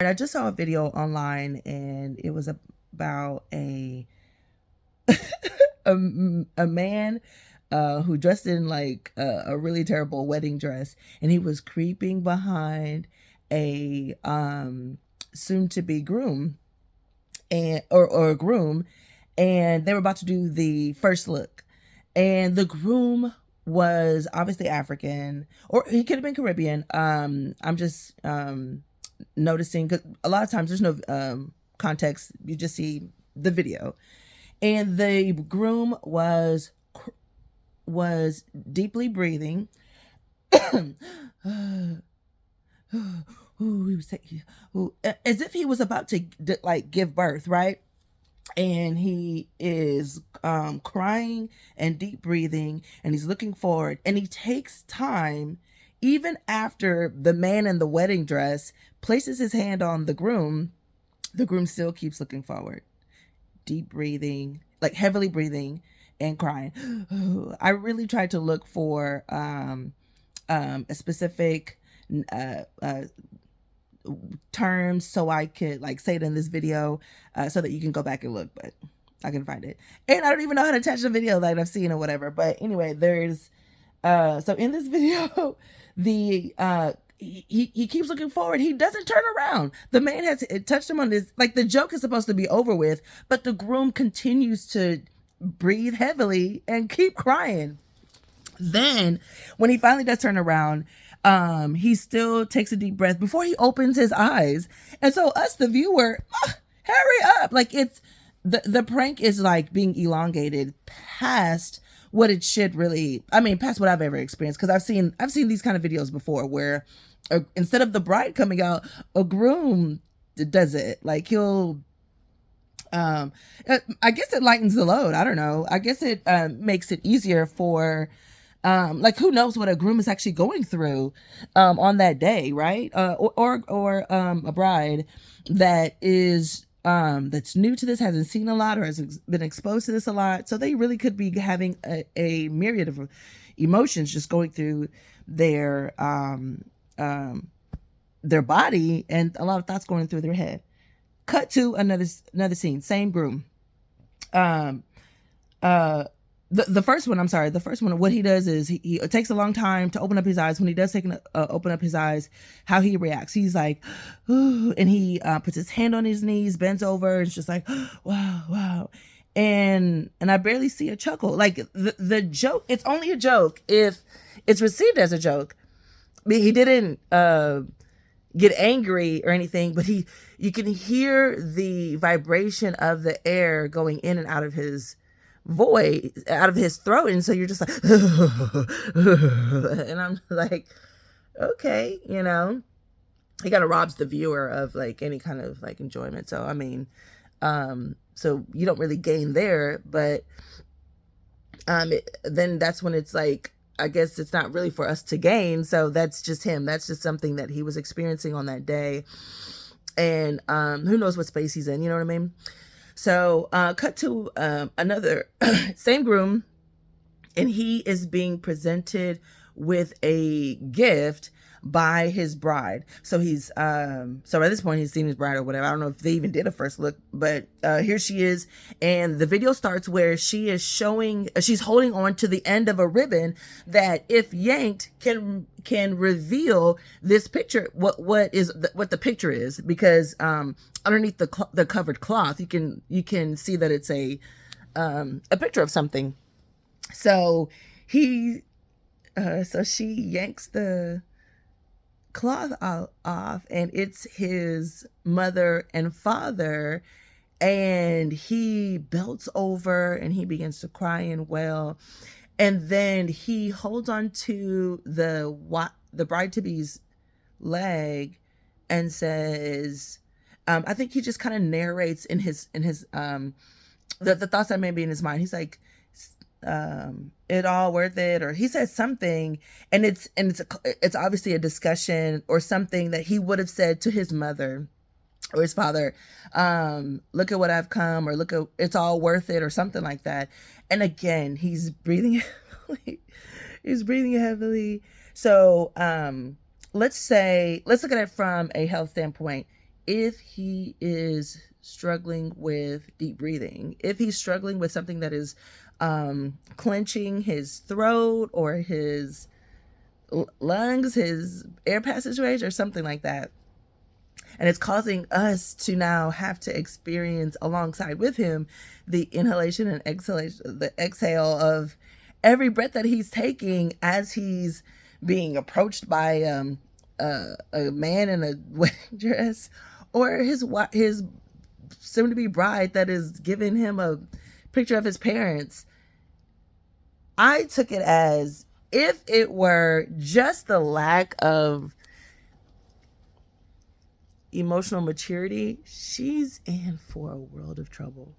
I just saw a video online, and it was about a man who dressed in like a really terrible wedding dress, and he was creeping behind a soon to be groom, and or a groom, and they were about to do the first look, and the groom was obviously African, or he could have been Caribbean. I'm just noticing, because a lot of times there's no context, you just see the video, and the groom was deeply breathing. Ooh, he was taking, ooh, as if he was about to like give birth, right? And he is crying and deep breathing, and he's looking forward, and he takes time even after the man in the wedding dress places his hand on the groom. The groom still keeps looking forward, deep breathing, like heavily breathing and crying. I really tried to look for a specific terms so I could like say it in this video, so that you can go back and look, but I can find it. And I don't even know how to attach the video that I've seen or whatever. But anyway, there's so in this video, the he keeps looking forward. He doesn't turn around. The man has touched him on this, like the joke is supposed to be over with, but the groom continues to breathe heavily and keep crying. Then when he finally does turn around, he still takes a deep breath before he opens his eyes. And so us, the viewer, hurry up. Like, it's the prank is like being elongated past what it should really, I mean, past what I've ever experienced. Cause I've seen these kind of videos before where instead of the bride coming out, a groom does it. Like, he'll, I guess it lightens the load. I don't know. I guess it makes it easier for, like, who knows what a groom is actually going through on that day, right? Or a bride that is that's new to this, hasn't seen a lot, or has been exposed to this a lot. So they really could be having a myriad of emotions just going through their body, and a lot of thoughts going through their head. Cut to another scene, same groom. Um, the first one, I'm sorry, the first one, what he does is he it takes a long time to open up his eyes. When he does open up his eyes, how he reacts, he's like, ooh, and he puts his hand on his knees, bends over, and it's just like, wow, wow. And I barely see a chuckle. Like, the joke, it's only a joke if it's received as a joke. I mean, he didn't get angry or anything, but you can hear the vibration of the air going in and out of his voice, out of his throat, and so you're just like, and I'm like, okay, he kind of robs the viewer of like any kind of like enjoyment. So I mean, so you don't really gain there, but then that's when it's like, I guess it's not really for us to gain. So that's just him. That's just something that he was experiencing on that day. And who knows what space he's in, you know what I mean? So cut to another same groom, and he is being presented with a gift by his bride. So he's so at this point he's seen his bride or whatever. I don't know if they even did a first look, but here she is, and the video starts where she is showing, she's holding on to the end of a ribbon that, if yanked, can reveal this picture, what the picture is, because underneath the covered cloth you can see that it's a picture of something. So so she yanks the cloth off, and it's his mother and father, and he belts over and he begins to cry and wail, and then he holds on to the bride-to-be's leg and says, I think he just kind of narrates in his the thoughts that may be in his mind. He's like, it all worth it, or he says something, and it's obviously a discussion or something that he would have said to his mother or his father. Look at what I've come, or look at, it's all worth it, or something like that. And again, he's breathing heavily. So let's look at it from a health standpoint. if he is struggling with deep breathing, if he's struggling with something that is clenching his throat or his lungs, his air passageway, or something like that, and it's causing us to now have to experience alongside with him the inhalation and exhalation, the exhale of every breath that he's taking as he's being approached by a man in a wedding dress, or his soon-to-be bride that is giving him a picture of his parents. I took it as, if it were just the lack of emotional maturity, she's in for a world of trouble.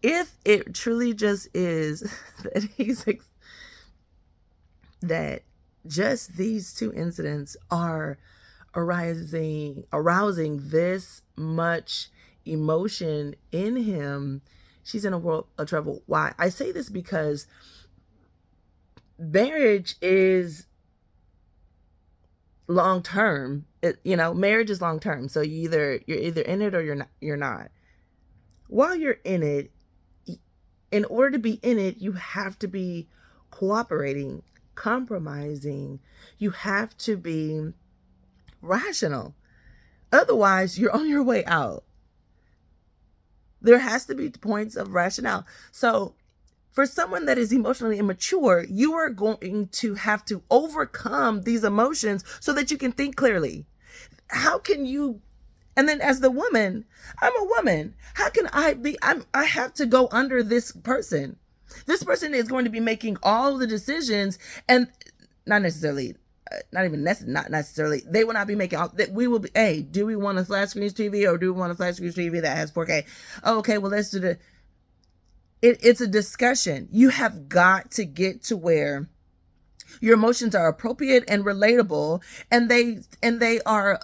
If it truly just is that that just these two incidents are arousing this much emotion in him, she's in a world of trouble. Why? I say this because marriage is long term. Marriage is long term. So you're either in it or you're not. While you're in it, in order to be in it, you have to be cooperating, compromising. You have to be rational. Otherwise, you're on your way out. There has to be points of rationale. So for someone that is emotionally immature, you are going to have to overcome these emotions so that you can think clearly. How can you? And then as the woman, I'm a woman. How can I be? I have to go under this person. This person is going to be making all the decisions, and not necessarily, not necessarily. They will not be making all that. We will be. Hey, do we want a flat screen TV or do we want a flat screen TV that has 4K? Oh, okay, well, let's do the. It's a discussion. You have got to get to where your emotions are appropriate and relatable, and they are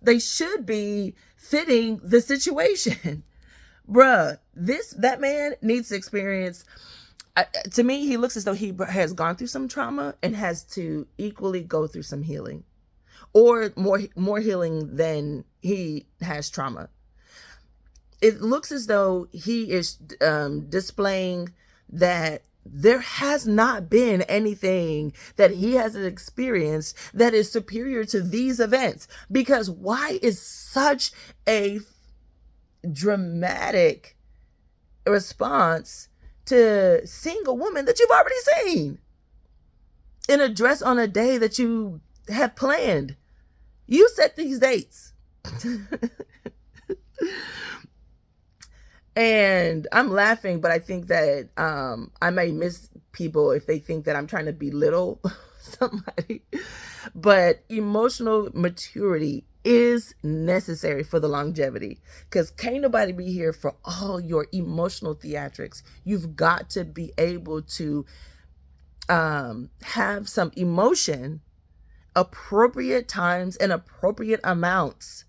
they should be fitting the situation. Bruh, that man needs to experience. To me, he looks as though he has gone through some trauma and has to equally go through some healing, or more healing than he has trauma. It looks as though he is displaying that there has not been anything that he hasn't experienced that is superior to these events. Because why is such a dramatic response to seeing a woman that you've already seen in a dress on a day that you have planned? You set these dates. And I'm laughing, but I think that I may miss people if they think that I'm trying to belittle somebody. But emotional maturity is necessary for the longevity, because can't nobody be here for all your emotional theatrics. You've got to be able to have some emotion, appropriate times and appropriate amounts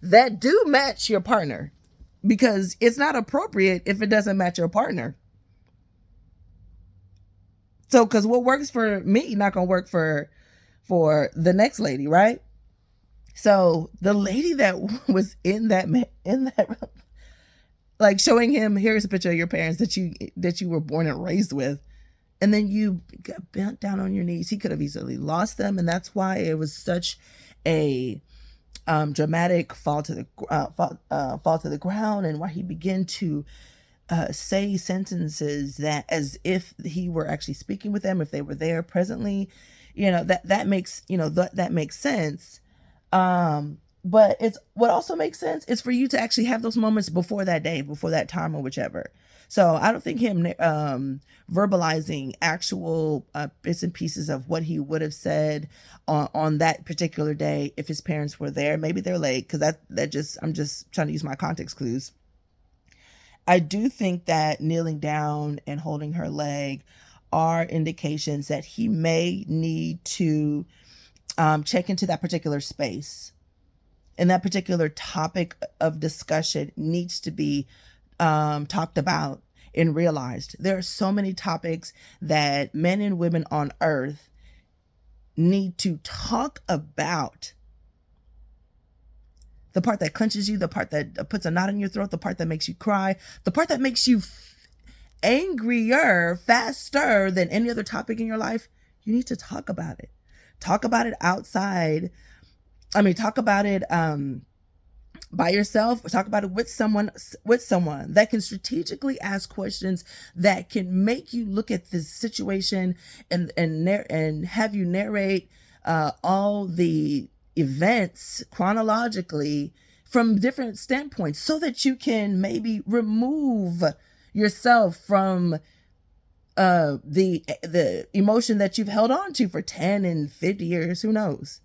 that do match your partner. Because it's not appropriate if it doesn't match your partner. So, because what works for me not gonna work for the next lady, right? So the lady that was in that like showing him, here's a picture of your parents that you were born and raised with, and then you got bent down on your knees. He could have easily lost them, and that's why it was such a dramatic fall to the ground, and why he began to say sentences that as if he were actually speaking with them, if they were there presently. That makes sense. But it's what also makes sense is for you to actually have those moments before that day, before that time, or whichever. So I don't think him verbalizing actual bits and pieces of what he would have said on that particular day if his parents were there. Maybe they're late, because I'm just trying to use my context clues. I do think that kneeling down and holding her leg are indications that he may need to check into that particular space. And that particular topic of discussion needs to be talked about and realized. There are so many topics that men and women on earth need to talk about The part that clenches you, the part that puts a knot in your throat, the part that makes you cry, the part that makes you angrier faster than any other topic in your life. You need to talk about it. Talk about it outside. I mean, talk about it by yourself, or talk about it with someone that can strategically ask questions that can make you look at this situation and have you narrate all the events chronologically from different standpoints, so that you can maybe remove yourself from the emotion that you've held on to for 10 and 50 years, who knows.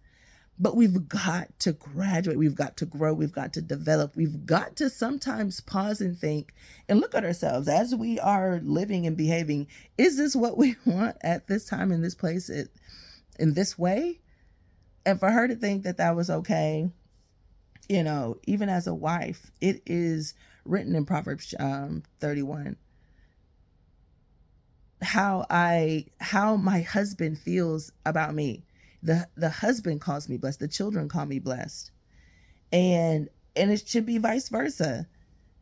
But we've got to graduate. We've got to grow. We've got to develop. We've got to sometimes pause and think and look at ourselves as we are living and behaving. Is this what we want at this time, in this place, in this way? And for her to think that that was okay, you know, even as a wife, it is written in Proverbs 31. How my husband feels about me. The husband calls me blessed. The children call me blessed, and it should be vice versa.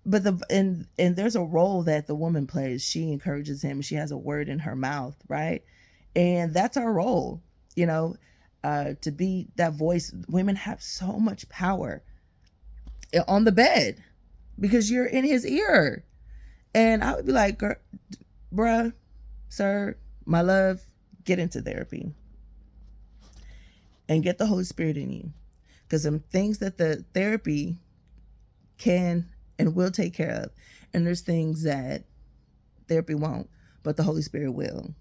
But and there's a role that the woman plays. She encourages him. She has a word in her mouth, right? And that's our role, you know, to be that voice. Women have so much power on the bed because you're in his ear. And I would be like, bruh, sir, my love, get into therapy and get the Holy Spirit in you, because some things that the therapy can and will take care of, and there's things that therapy won't, but the Holy Spirit will.